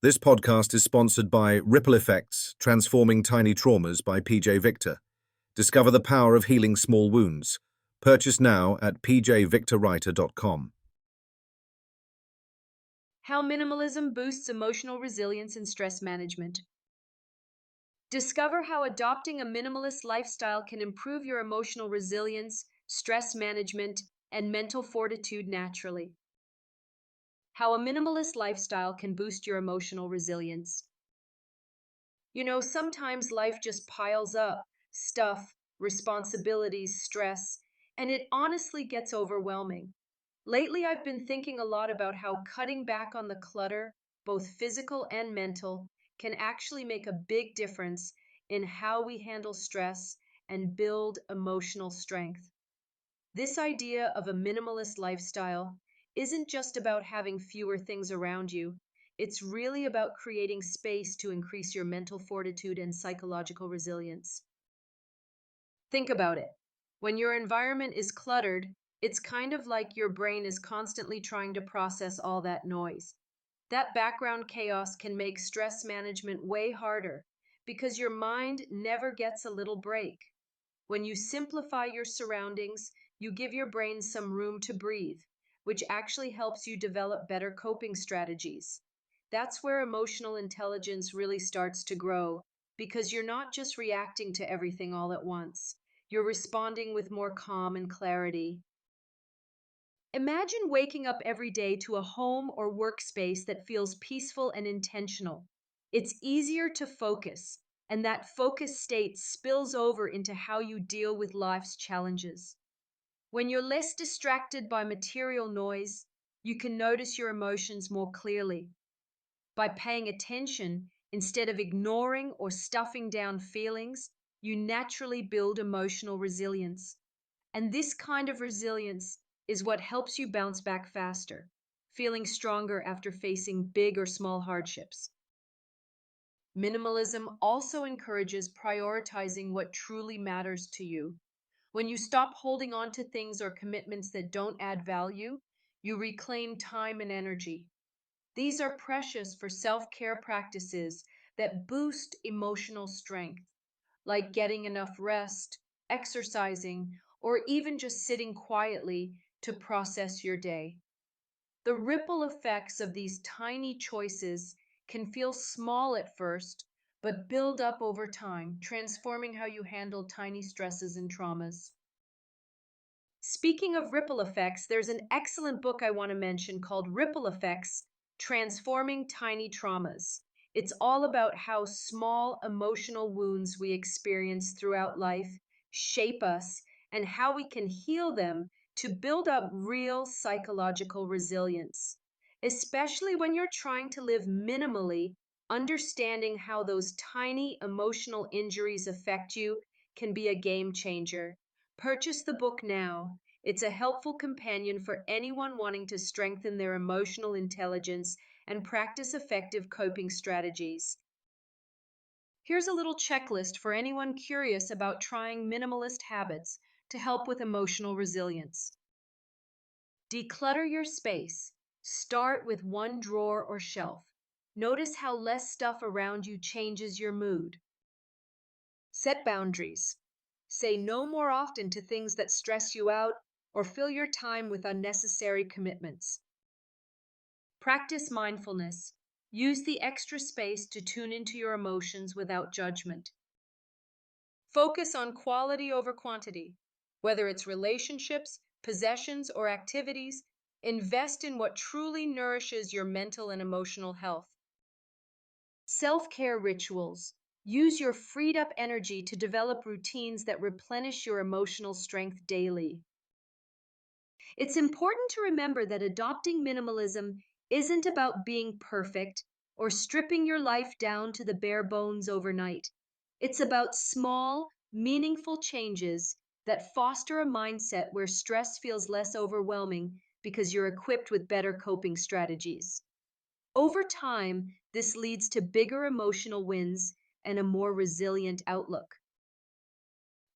This podcast is sponsored by Ripple Effects, Transforming Tiny Traumas by PJ Victor. Discover the power of healing small wounds. Purchase now at pjvictorwriter.com. How minimalism boosts emotional resilience and stress management. Discover how adopting a minimalist lifestyle can improve your emotional resilience, stress management, and mental fortitude naturally. How a minimalist lifestyle can boost your emotional resilience. Sometimes life just piles up stuff, responsibilities, stress, and it honestly gets overwhelming. Lately, I've been thinking a lot about how cutting back on the clutter, both physical and mental, can actually make a big difference in how we handle stress and build emotional strength. This idea of a minimalist lifestyle isn't just about having fewer things around you. It's really about creating space to increase your mental fortitude and psychological resilience. Think about it. When your environment is cluttered, it's kind of like your brain is constantly trying to process all that noise. That background chaos can make stress management way harder because your mind never gets a little break. When you simplify your surroundings, you give your brain some room to breathe, which actually helps you develop better coping strategies. That's where emotional intelligence really starts to grow because you're not just reacting to everything all at once. You're responding with more calm and clarity. Imagine waking up every day to a home or workspace that feels peaceful and intentional. It's easier to focus, and that focused state spills over into how you deal with life's challenges. When you're less distracted by material noise, you can notice your emotions more clearly. By paying attention instead of ignoring or stuffing down feelings, you naturally build emotional resilience. And this kind of resilience is what helps you bounce back faster, feeling stronger after facing big or small hardships. Minimalism also encourages prioritizing what truly matters to you. When you stop holding on to things or commitments that don't add value, you reclaim time and energy. These are precious for self care practices that boost emotional strength, like getting enough rest, exercising, or even just sitting quietly to process your day. The ripple effects of these tiny choices can feel small at first, but build up over time, transforming how you handle tiny stresses and traumas. Speaking of ripple effects, there's an excellent book I want to mention called Ripple Effects Transforming Tiny Traumas. It's all about how small emotional wounds we experience throughout life shape us and how we can heal them to build up real psychological resilience. Especially when you're trying to live minimally, understanding how those tiny emotional injuries affect you can be a game changer. Purchase the book now. It's a helpful companion for anyone wanting to strengthen their emotional intelligence and practice effective coping strategies. Here's a little checklist for anyone curious about trying minimalist habits to help with emotional resilience. Declutter your space. Start with one drawer or shelf. Notice how less stuff around you changes your mood. Set boundaries. Say no more often to things that stress you out or fill your time with unnecessary commitments. Practice mindfulness. Use the extra space to tune into your emotions without judgment. Focus on quality over quantity. Whether it's relationships, possessions, or activities, invest in what truly nourishes your mental and emotional health. Self care rituals. Use your freed up energy to develop routines that replenish your emotional strength daily. It's important to remember that adopting minimalism isn't about being perfect or stripping your life down to the bare bones overnight. It's about small, meaningful changes that foster a mindset where stress feels less overwhelming because you're equipped with better coping strategies. Over time, this leads to bigger emotional wins and a more resilient outlook.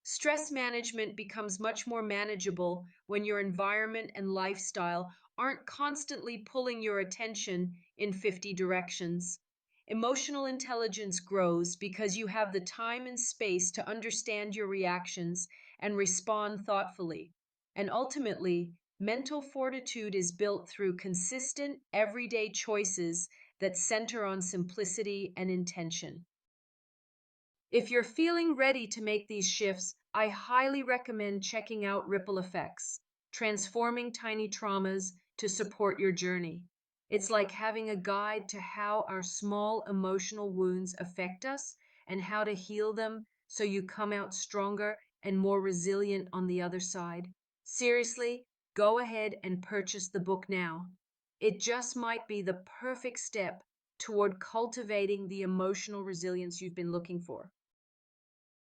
Stress management becomes much more manageable when your environment and lifestyle aren't constantly pulling your attention in 50 directions. Emotional intelligence grows because you have the time and space to understand your reactions and respond thoughtfully. And ultimately, mental fortitude is built through consistent, everyday choices that center on simplicity and intention. If you're feeling ready to make these shifts, I highly recommend checking out Ripple Effects, transforming tiny traumas to support your journey. It's like having a guide to how our small emotional wounds affect us and how to heal them so you come out stronger and more resilient on the other side. Seriously, go ahead and purchase the book now. It just might be the perfect step toward cultivating the emotional resilience you've been looking for.